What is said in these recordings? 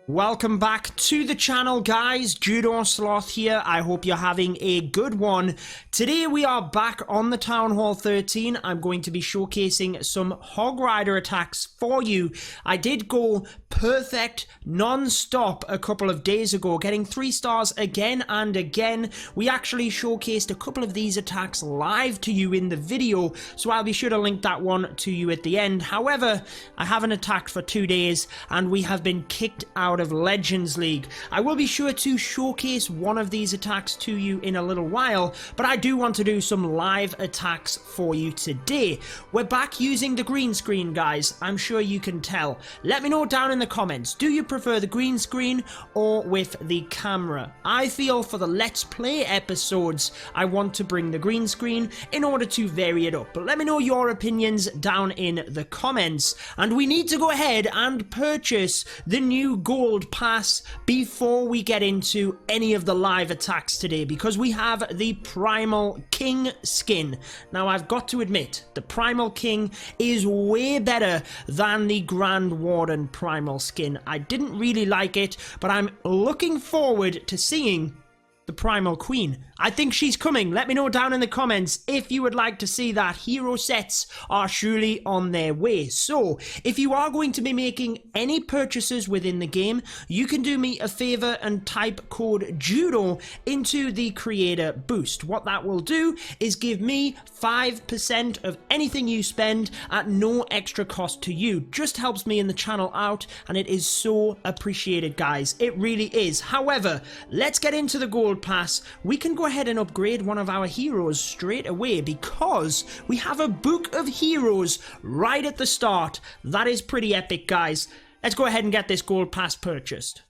Welcome back to the channel, guys. Judo Sloth here. I hope you're having a good one. Today we are back on the Town Hall 13. I'm going to be showcasing some Hog Rider attacks for you. I did go perfect non-stop a couple of days ago, getting 3 stars again and again. We actually showcased a couple of these attacks live to you in the video, so I'll be sure to link that one to you at the end. However, I haven't attacked for 2 days and we have been kicked out of Legends League. I will be sure to showcase one of these attacks to you in a little while, but I do want to do some live attacks for you today. We're back using the green screen, guys. I'm sure you can tell. Let me know down in the comments, do you prefer the green screen or with the camera? I feel for the Let's Play episodes, I want to bring the green screen in order to vary it up, but let me know your opinions down in the comments. And we need to go ahead and purchase the new gold pass before we get into any of the live attacks today, because we have the Primal King Skin. Now, I've got to admit, the Primal King is way better than the Grand Warden Primal Skin. I didn't really like it, but I'm looking forward to seeing the Primal Queen. I think she's coming. Let me know down in the comments if you would like to see that. Hero sets are surely on their way. So, if you are going to be making any purchases within the game, you can do me a favor and type code JUDO into the creator boost. What that will do is give me 5% of anything you spend at no extra cost to you. Just helps me in the channel out, and it is so appreciated, guys. It really is. However, let's get into the gold pass. We can go ahead and upgrade one of our heroes straight away because we have a book of heroes right at the start. That is pretty epic, guys. Let's go ahead and get this gold pass purchased.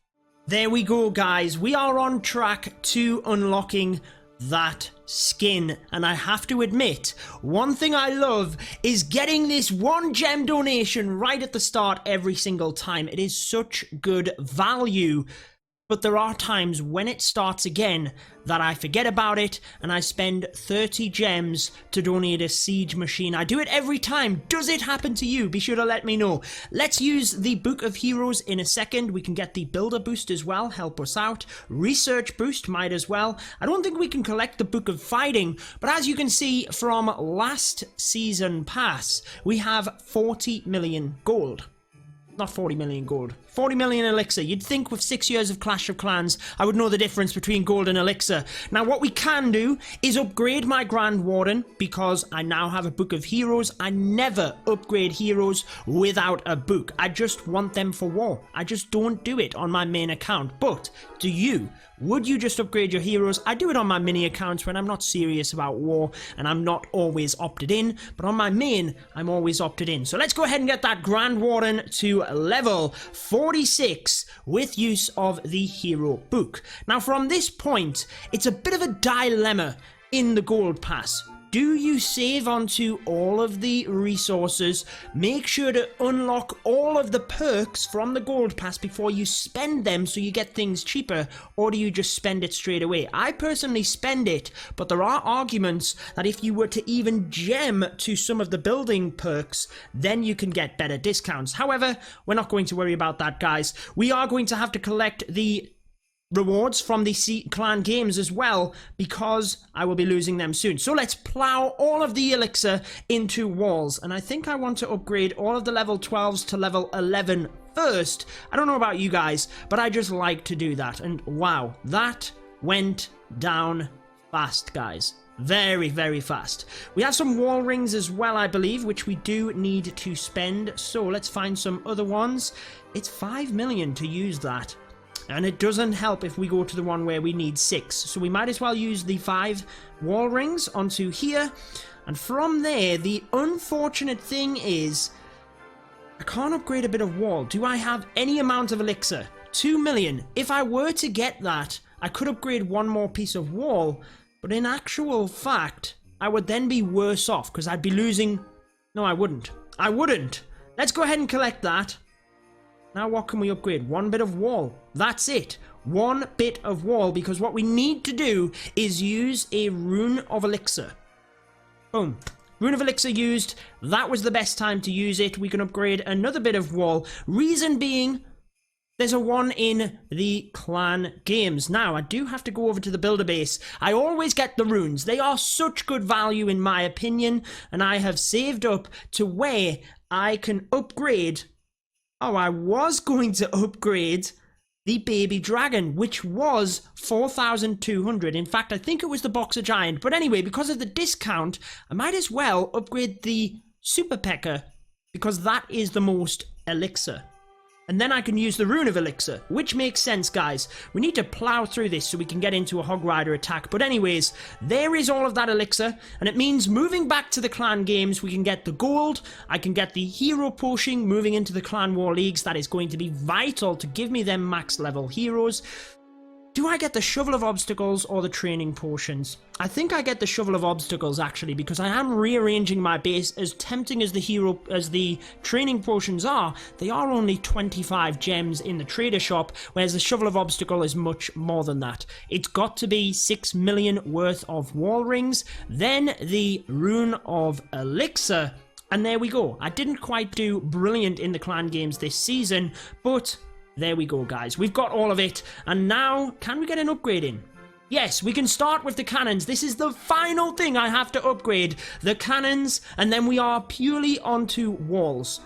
There we go, guys. We are on track to unlocking that skin, and I have to admit, one thing I love is getting this 1 gem donation right at the start every single time. It is such good value. But there are times when it starts again that I forget about it and I spend 30 gems to donate a siege machine. I do it every time. Does it happen to you? Be sure to let me know. Let's use the Book of Heroes in a second. We can get the Builder boost as well. Help us out. Research boost might as well. I don't think we can collect the Book of Fighting, but as you can see from last season pass, we have 40 million gold. Not 40 million gold. 40 million elixir. You'd think with 6 years of Clash of Clans, I would know the difference between gold and elixir. Now, what we can do is upgrade my Grand Warden because I now have a Book of Heroes. I never upgrade heroes without a book. I just want them for war. I just don't do it on my main account. But do you? Would you just upgrade your heroes? I do it on my mini accounts when I'm not serious about war and I'm not always opted in, but on my main, I'm always opted in. So let's go ahead and get that Grand Warden to level 46 with use of the hero book. Now, from this point, it's a bit of a dilemma in the gold pass. Do you save onto all of the resources, make sure to unlock all of the perks from the gold pass before you spend them so you get things cheaper, or do you just spend it straight away? I personally spend it, but there are arguments that if you were to even gem to some of the building perks, then you can get better discounts. However, we're not going to worry about that, guys. We are going to have to collect the rewards from the clan games as well, because I will be losing them soon. So let's plow all of the elixir into walls, and I think I want to upgrade all of the level 12s to level 11 first. I don't know about you guys, but I just like to do that, and wow, that went down fast, guys. Very, very fast. We have some wall rings as well, I believe, which we do need to spend, so let's find some other ones. It's 5 million to use that. And it doesn't help if we go to the one where we need 6. So we might as well use the 5 wall rings onto here. And from there, the unfortunate thing is, I can't upgrade a bit of wall. Do I have any amount of elixir? 2 million. If I were to get that, I could upgrade one more piece of wall. But in actual fact, I would then be worse off because I'd be losing... No, I wouldn't. I wouldn't. Let's go ahead and collect that. Now what can we upgrade? 1 bit of wall. That's it. 1 bit of wall, because what we need to do is use a Rune of Elixir. Boom. Rune of Elixir used. That was the best time to use it. We can upgrade another bit of wall. Reason being, There's a one in the clan games. Now, I do have to go over to the builder base. I always get the runes. They are such good value in my opinion, and I have saved up to where I can upgrade. Oh, I was going to upgrade the baby dragon, which was 4,200. In fact, I think it was the boxer giant. But anyway, because of the discount, I might as well upgrade the super pecker, because that is the most elixir. And then I can use the rune of elixir, which makes sense, guys. We need to plow through this so we can get into a Hog Rider attack. But anyways, there is all of that elixir, and it means moving back to the clan games, we can get the gold, I can get the hero potion moving into the clan war leagues. That is going to be vital to give me them max level heroes. Do I get the shovel of obstacles or the training potions? I think I get the shovel of obstacles actually, because I am rearranging my base. As tempting as the training potions are, they are only 25 gems in the trader shop, whereas the shovel of obstacle is much more than that. It's got to be 6 million worth of wall rings, then the rune of elixir, and there we go. I didn't quite do brilliant in the clan games this season, but there we go, guys. We've got all of it. And now, can we get an upgrade in? Yes, we can start with the cannons. This is the final thing I have to upgrade. The cannons, and then we are purely onto walls.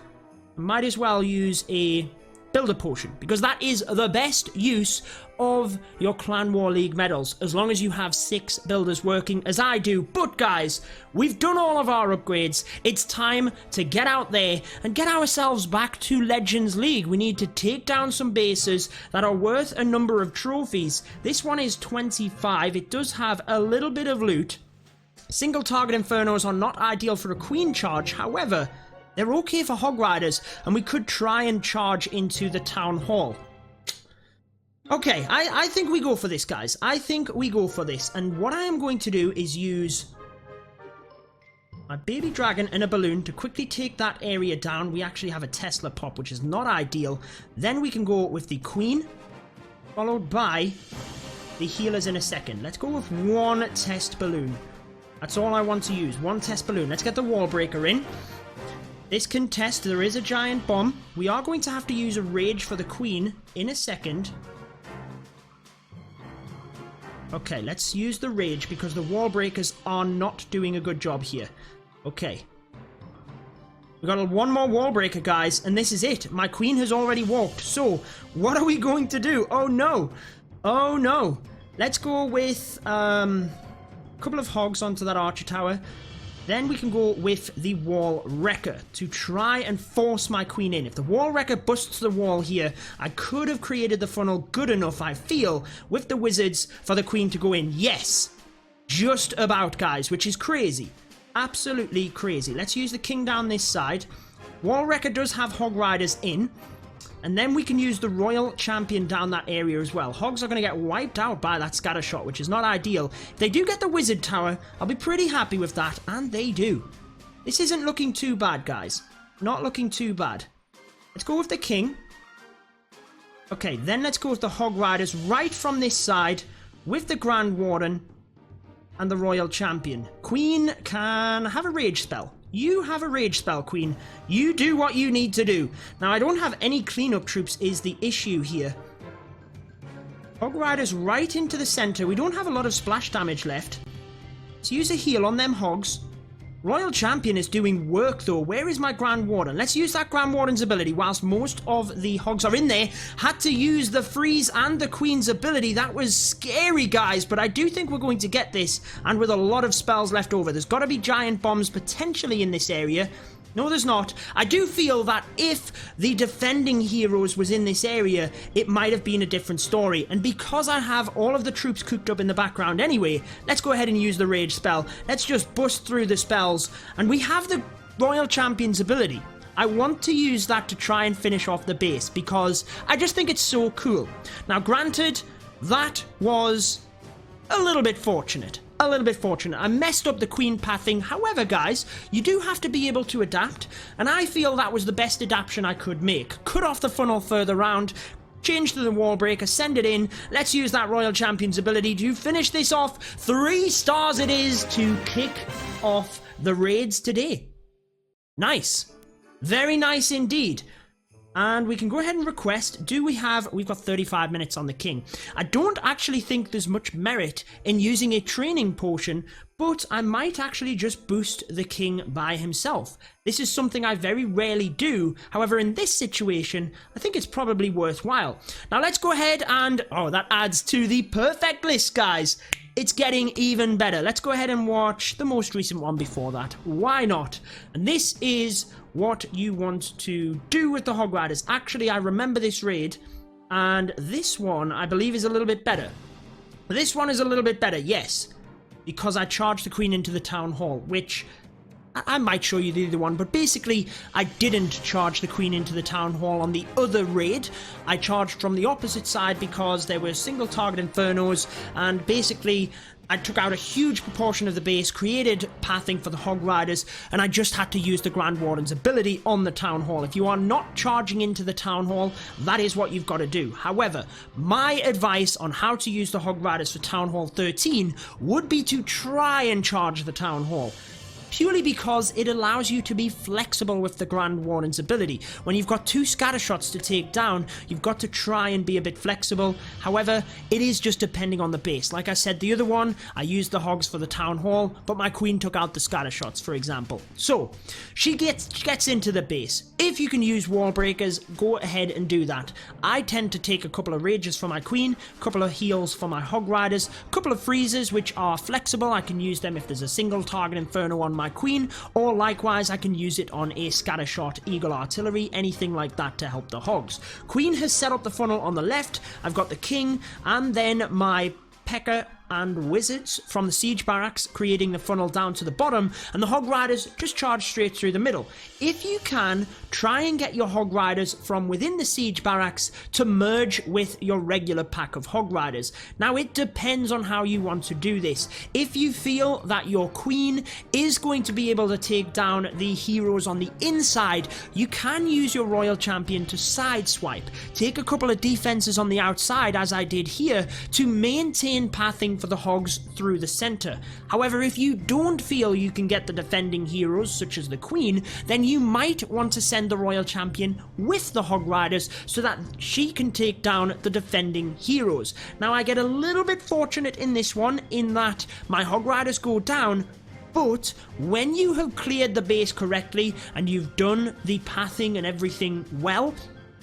Might as well use a builder potion, because that is the best use of your clan war league medals, as long as you have 6 builders working as I do. But guys, we've done all of our upgrades. It's time to get out there and get ourselves back to Legends League. We need to take down some bases that are worth a number of trophies. This one is 25. It does have a little bit of loot. Single target infernos are not ideal for a queen charge, however they're okay for Hog Riders, and we could try and charge into the town hall. Okay, I think we go for this, guys. I think we go for this. And what I am going to do is use my baby dragon and a balloon to quickly take that area down. We actually have a Tesla pop, which is not ideal. Then we can go with the queen, followed by the healers in a second. Let's go with one test balloon. That's all I want to use. One test balloon. Let's get the wall breaker in. This can test. There is a giant bomb. We are going to have to use a rage for the queen in a second. Okay, let's use the rage because the wall breakers are not doing a good job here. Okay. We got one more wall breaker, guys, and this is it. My queen has already walked. So, what are we going to do? Oh no. Oh no. Let's go with a couple of hogs onto that archer tower. Then we can go with the wall wrecker to try and force my queen in. If the wall wrecker busts the wall here, I could have created the funnel good enough, I feel, with the wizards for the queen to go in. Yes, just about, guys, which is crazy. Absolutely crazy. Let's use the king down this side. Wall wrecker does have Hog Riders in. And then we can use the royal champion down that area as well. Hogs are going to get wiped out by that scatter shot, which is not ideal. If they do get the wizard tower, I'll be pretty happy with that. And they do. This isn't looking too bad, guys. Not looking too bad. Let's go with the king. Okay, then let's go with the Hog Riders right from this side with the Grand Warden and the royal champion. Queen can have a rage spell. You have a rage spell, Queen. You do what you need to do. Now, I don't have any cleanup troops is the issue here. Hog Riders right into the center. We don't have a lot of splash damage left. Let's use a heal on them hogs. Royal Champion is doing work, though. Where is my Grand Warden? Let's use that Grand Warden's ability. Whilst most of the hogs are in there, had to use the freeze and the Queen's ability. That was scary, guys, but I do think we're going to get this, and with a lot of spells left over. There's got to be giant bombs potentially in this area. No, there's not. I do feel that if the defending heroes was in this area, it might have been a different story. And because I have all of the troops cooked up in the background anyway, let's go ahead and use the rage spell. Let's just bust through the spells. And we have the Royal Champion's ability. I want to use that to try and finish off the base because I just think it's so cool. Now, granted, that was a little bit fortunate. A little bit fortunate. I messed up the queen pathing. However, guys, you do have to be able to adapt, and I feel that was the best adaptation I could make. Cut off the funnel further round, change to the wall breaker, send it in. Let's use that Royal Champion's ability to finish this off. 3 stars it is to kick off the raids today. Nice. Very nice indeed. And we can go ahead and request, we've got 35 minutes on the king. I don't actually think there's much merit in using a training potion, but I might actually just boost the king by himself. This is something I very rarely do. However, in this situation, I think it's probably worthwhile. Now let's go ahead and, oh, that adds to the perfect list, guys. It's getting even better. Let's go ahead and watch the most recent one before that. Why not? And this is what you want to do with the Hog Riders. Actually, I remember this raid, and this one, I believe, is a little bit better. This one is a little bit better, yes, because I charged the queen into the town hall, which I might show you the other one, but basically I didn't charge the queen into the town hall on the other raid. I charged from the opposite side because there were single target infernos, and basically I took out a huge proportion of the base, created pathing for the Hog Riders, and I just had to use the Grand Warden's ability on the Town Hall. If you are not charging into the Town Hall, that is what you've got to do. However, my advice on how to use the Hog Riders for Town Hall 13 would be to try and charge the Town Hall. Purely because it allows you to be flexible with the Grand Warden's ability. When you've got 2 scatter shots to take down, you've got to try and be a bit flexible. However, it is just depending on the base. Like I said, the other one, I used the Hogs for the Town Hall, but my queen took out the scatter shots, for example. So, she gets into the base. If you can use wall breakers, go ahead and do that. I tend to take a couple of rages for my queen, a couple of heals for my Hog Riders, a couple of freezes which are flexible. I can use them if there's a single target inferno on my queen, or likewise I can use it on a scattershot, eagle artillery, anything like that to help the hogs. Queen has set up the funnel on the left, I've got the king, and then my P.E.K.K.A. and wizards from the siege barracks creating the funnel down to the bottom, and the Hog Riders just charge straight through the middle. If you can, try and get your Hog Riders from within the siege barracks to merge with your regular pack of Hog Riders. Now it depends on how you want to do this. If you feel that your queen is going to be able to take down the heroes on the inside, you can use your royal champion to sideswipe. Take a couple of defenses on the outside, as I did here, to maintain pathing for the hogs through the center. However, if you don't feel you can get the defending heroes, such as the queen, then you might want to send the royal champion with the Hog Riders so that she can take down the defending heroes. Now, I get a little bit fortunate in this one in that my Hog Riders go down, but when you have cleared the base correctly and you've done the pathing and everything well,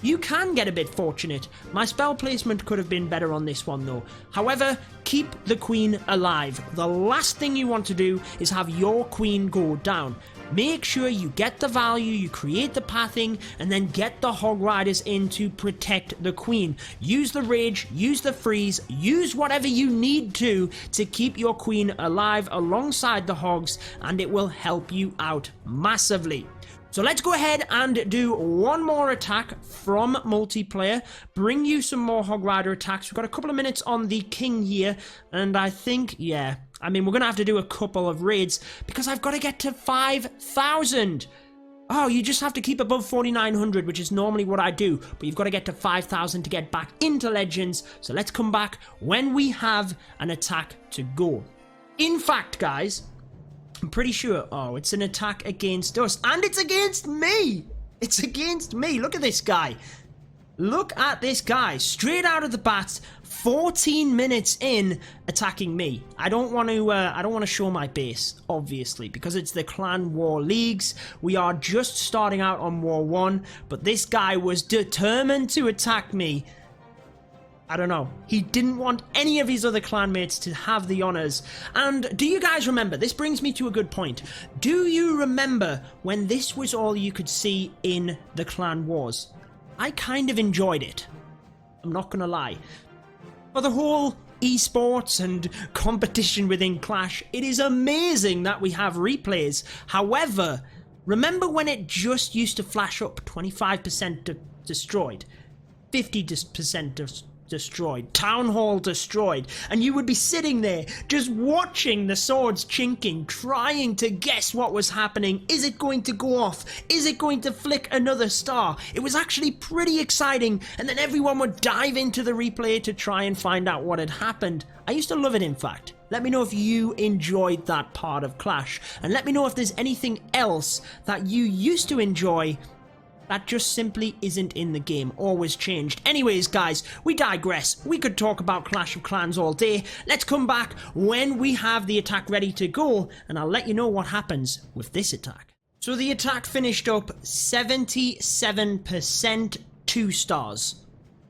you can get a bit fortunate. My spell placement could have been better on this one though. However, keep the queen alive. The last thing you want to do is have your queen go down. Make sure you get the value, you create the pathing, and then get the Hog Riders in to protect the queen. Use the rage, use the freeze, use whatever you need to keep your queen alive alongside the hogs, and it will help you out massively. So let's go ahead and do one more attack from multiplayer, bring you some more Hog Rider attacks. We've got a couple of minutes on the king here, and I think, yeah, I mean, we're going to have to do a couple of raids because I've got to get to 5,000. Oh, you just have to keep above 4,900, which is normally what I do, but you've got to get to 5,000 to get back into Legends. So let's come back when we have an attack to go. In fact, guys, I'm pretty sure, oh, it's an attack against us, and it's against me! It's against me, look at this guy. Look at this guy, straight out of the bat, 14 minutes in, attacking me. I don't want to show my base, obviously, because it's the Clan War Leagues. We are just starting out on War 1, but this guy was determined to attack me. I don't know. He didn't want any of his other clanmates to have the honors. And do you guys remember? This brings me to a good point. Do you remember when this was all you could see in the Clan Wars? I kind of enjoyed it. I'm not gonna lie. For the whole esports and competition within Clash, it is amazing that we have replays. However, remember when it just used to flash up 25% destroyed, 50% destroyed, Town Hall destroyed, and you would be sitting there just watching the swords chinking, trying to guess what was happening. Is it going to go off? Is it going to flick another star? It was actually pretty exciting, and then everyone would dive into the replay to try and find out what had happened. I used to love it, in fact. Let me know if you enjoyed that part of Clash, and let me know if there's anything else that you used to enjoy That just simply isn't in the game, always changed. Anyways, guys, we digress. We could talk about Clash of Clans all day. Let's come back when we have the attack ready to go, and I'll let you know what happens with this attack. So the attack finished up 77%, 2 stars.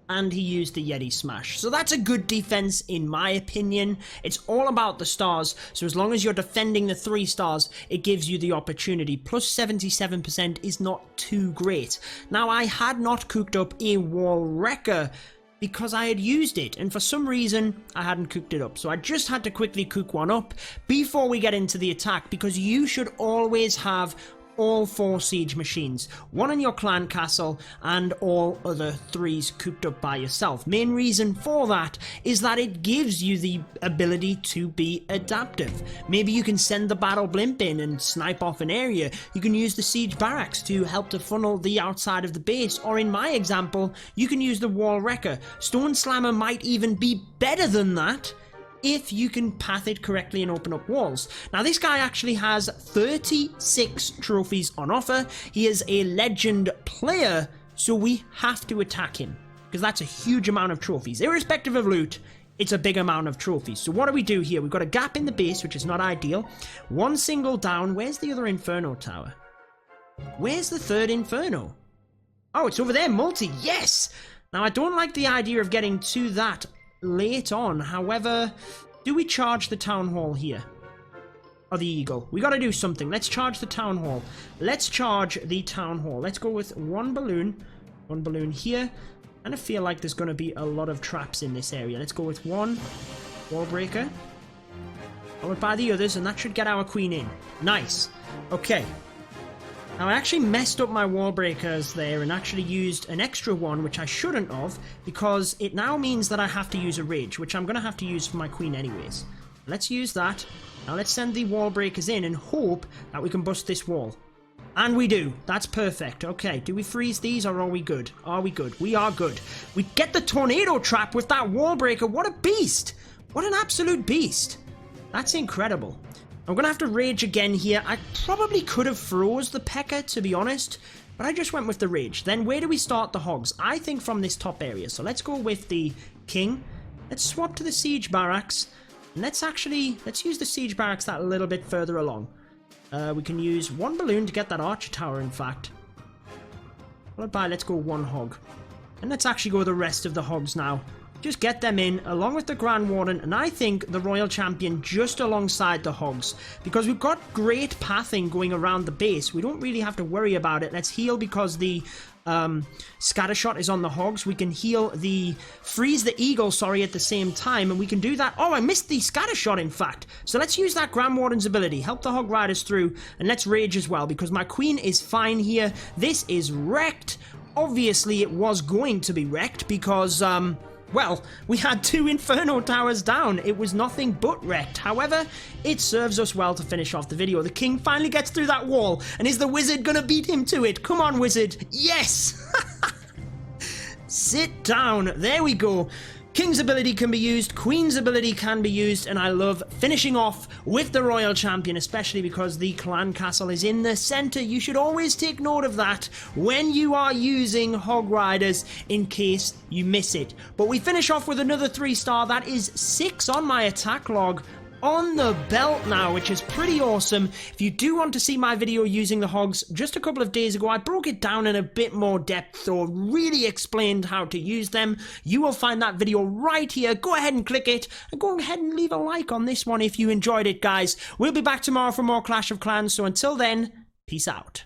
And he used the Yeti Smash. So that's a good defense in my opinion. It's all about the stars, so as long as you're defending the 3 stars, it gives you the opportunity. Plus 77% is not too great. Now, I had not cooked up a wall wrecker because I had used it, and for some reason I hadn't cooked it up. So I just had to quickly cook one up before we get into the attack, because you should always have all 4 siege machines, 1 in your clan castle and all other 3s cooked up by yourself. Main reason for that is that it gives you the ability to be adaptive. Maybe you can send the battle blimp in and snipe off an area. You can use the siege barracks to help to funnel the outside of the base, or in my example, you can use the wall wrecker. Stone slammer might even be better than that if you can path it correctly and open up walls. Now, this guy actually has 36 trophies on offer. He is a legend player, so we have to attack him, because that's a huge amount of trophies. Irrespective of loot, it's a big amount of trophies. So what do we do here? We've got a gap in the base, which is not ideal. 1 single down. Where's the other Inferno tower? Where's the 3rd Inferno? Oh, it's over there, multi. Yes! Now, I don't like the idea of getting to that late on. However, do we charge the town hall here? Or the eagle? We gotta do something. Let's charge the town hall. Let's charge the town hall. Let's go with 1 balloon. 1 balloon here. And I feel like there's gonna be a lot of traps in this area. Let's go with 1 wall breaker, followed by the others, and that should get our queen in. Nice. Okay. Now, I actually messed up my wall breakers there and actually used an extra one, which I shouldn't have, because it now means that I have to use a rage, which I'm going to have to use for my queen anyways. Let's use that. Now let's send the wall breakers in and hope that we can bust this wall. And we do. That's perfect. Okay, do we freeze these, or are we good? Are we good? We are good. We get the tornado trap with that wall breaker. What a beast! What an absolute beast! That's incredible. I'm going to have to rage again here. I probably could have froze the P.E.K.K.A, to be honest, but I just went with the rage. Then where do we start the hogs? I think from this top area. So let's go with the king. Let's swap to the siege barracks. And let's use the siege barracks that a little bit further along. We can use 1 balloon to get that archer tower, in fact. Followed by, let's go 1 hog. And let's actually go the rest of the hogs now. Just get them in, along with the Grand Warden, and I think the Royal Champion just alongside the Hogs. Because we've got great pathing going around the base. We don't really have to worry about it. Let's heal because the Scattershot is on the Hogs. We can heal the... freeze the Eagle, sorry, at the same time, and we can do that... Oh, I missed the Scattershot, in fact. So let's use that Grand Warden's ability. Help the Hog Riders through, and let's rage as well, because my Queen is fine here. This is wrecked. Obviously, it was going to be wrecked because, well, we had 2 Inferno towers down. It was nothing but wrecked. However, it serves us well to finish off the video. The king finally gets through that wall. And is the wizard gonna beat him to it? Come on, wizard. Yes! Sit down. There we go. King's ability can be used, Queen's ability can be used, and I love finishing off with the Royal Champion, especially because the clan castle is in the center. You should always take note of that when you are using Hog Riders in case you miss it. But we finish off with another 3-star. That is 6 on my attack log. On the belt now, which is pretty awesome. If you do want to see my video using the hogs, just a couple of days ago I broke it down in a bit more depth, or really explained how to use them. You will find that video right here. Go ahead and click it, and go ahead and leave a like on this one if you enjoyed it, guys. We'll be back tomorrow for more Clash of Clans, so until then, peace out.